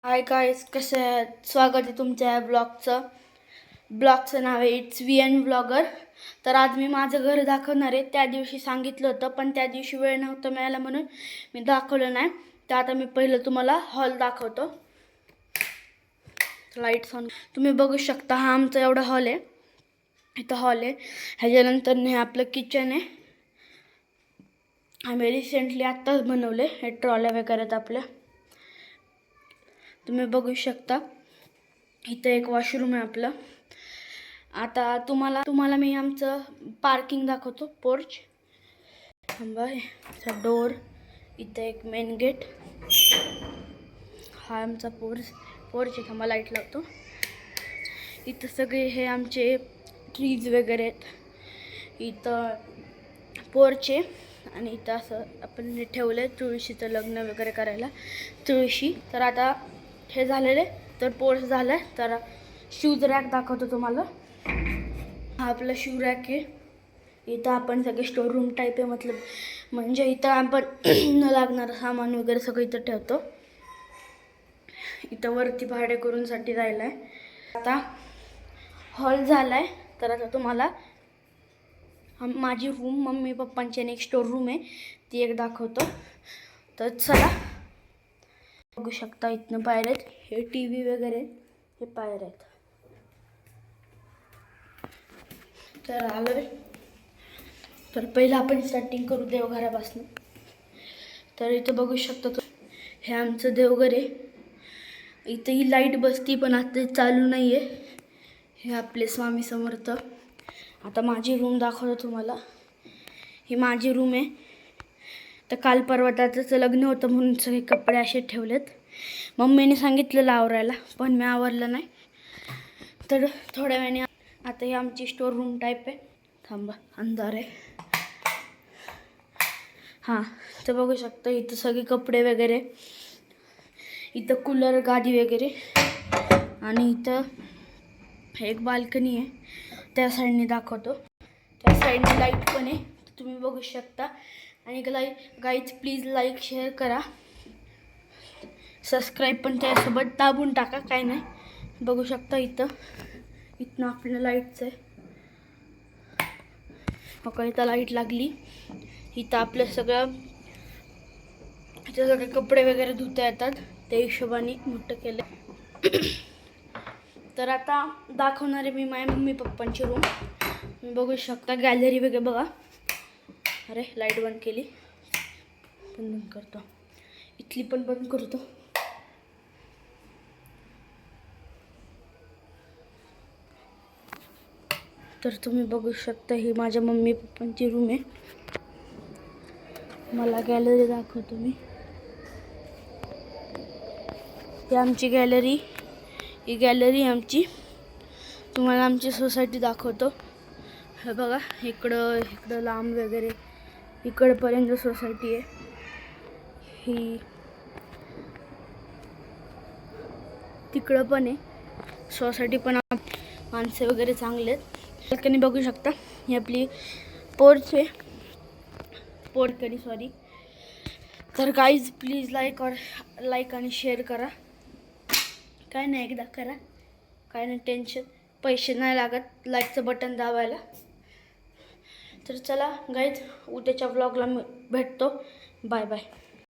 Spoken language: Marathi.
हाय गाईज, कसे आहेत? स्वागत आहे तुमच्या या ब्लॉगचं नाव आहे इट्स VN ब्लॉगर. तर आज मी माझं घर दाखवणार आहे. त्या दिवशी सांगितलं होतं पण त्या दिवशी वेळ नव्हता मिळाला म्हणून मी दाखवलं नाही. तर आता मी पहिलं तुम्हाला हॉल दाखवतो. Lights on. तुम्ही बघू शकता, हा आमचा एवढा हॉल आहे. इथं हॉल आहे. ह्याच्यानंतर हे आपलं किचन आहे. आम्ही रिसेंटली आत्ताच बनवले. हे ट्रॉल्या वगैरे आहेत आपल्या. तुम्ही बघू शकता इथं एक वॉशरूम आहे आपलं. आता तुम्हाला मी आमचं पार्किंग दाखवतो. पोर्च थांबा, डोर, इथं एक मेन गेट. हा आमचा पोर्च आहे. थांबा, लाईट लावतो. इथं सगळे हे आमचे ट्रीज वगैरे आहेत. इथं पोर्च आहे आणि इथं असं आपण ठेवलं आहे तुळशीचं लग्न वगैरे करायला तुळशी. तर आता हे झालेले, तर पोर्च झालं आहे. तर शूज रॅक दाखवतो तुम्हाला. हा आपला शू रॅक आहे. इथं आपण सगळे स्टोर रूम टाईप आहे, म्हणजे इथं आपण न लागणारं सामान वगैरे सगळं इथं ठेवतो. इथं वरती भाडे करूनसाठी राहिलं आहे. आता हॉल झाला आहे. तर आता तुम्हाला माझी रूम, मम्मी पप्पांची आणि एक स्टोर रूम आहे ती एक दाखवतो. तर चला, बघू शकता इथनं पायऱ्या आहेत. हे TV वगैरे हे पायऱ्या आहेत. तर आलोय. तर पहिलं आपण स्टार्टिंग करू देवघरापासून. तर इथं बघू शकता हे आमचं देवघर आहे. इथं ही लाईट बसती पण आता चालू नाही आहे. हे आपले स्वामी समर्थ. आता माझी रूम दाखवतो तुम्हाला. ही माझी रूम आहे. तर काल परवा त्याचं लग्न होतं म्हणून सगळे कपडे असे ठेवलेत. मम्मीने सांगितलेलं आवरायला पण मी आवरलं नाही. तर थोड्या वेळाने आता ही आमची स्टोर रूम टाईप आहे. थांबा, अंधार आहे. हां, तर बघू शकता इथं सगळे कपडे वगैरे. इथं कूलर, गादी वगैरे. आणि इथं एक बाल्कनी आहे. त्या साईडने दाखवतो. त्या साईडने लाईट पण आहे, तुम्ही बघू शकता. आणि गाईज प्लीज लाईक शेअर करा, सबस्क्राईब पण त्यासोबत दाबून टाका. काय नाही, बघू शकता इथनं आपल्याला लाईटचं आहे. हो, इथं लाईट लागली. इथं आपलं सगळे कपडे वगैरे धुता येतात, त्या हिशोबाने मोठं केलं. तर आता दाखवणार आहे मी माझ्या मम्मी पप्पांची रूम. तुम्ही बघू शकता. गॅलरी वगैरे बघा. अरे, लाईट बंद केली. बंद करतो, इथली पण बंद करतो. तर तुम्ही बघू शकता ही माझ्या मम्मी पप्पांची रूम आहे. मला गॅलरी दाखवतो मी. ही आमची गॅलरी. ही गॅलरी आमची. तुम्हाला आमची सोसायटी दाखवतो. हे बघा, इकडं लांब वगैरे इकडपर्यंत सोसायटी आहे. ही तिकडं पण आहे सोसायटी. पण माणसे वगैरे चांगले आहेत. बाल्कनी बघू शकता. ही आपली पोर्च आहे. पोर्कनी सॉरी. तर गाईज प्लीज लाईक आणि शेअर करा. काय नाही, एकदा करा. काय नाही टेन्शन, पैसे नाही लागत लाईकचं बटन दाबायला. तर चला गाईज, उद्याच्या ब्लॉगला भेटतो. Bye bye.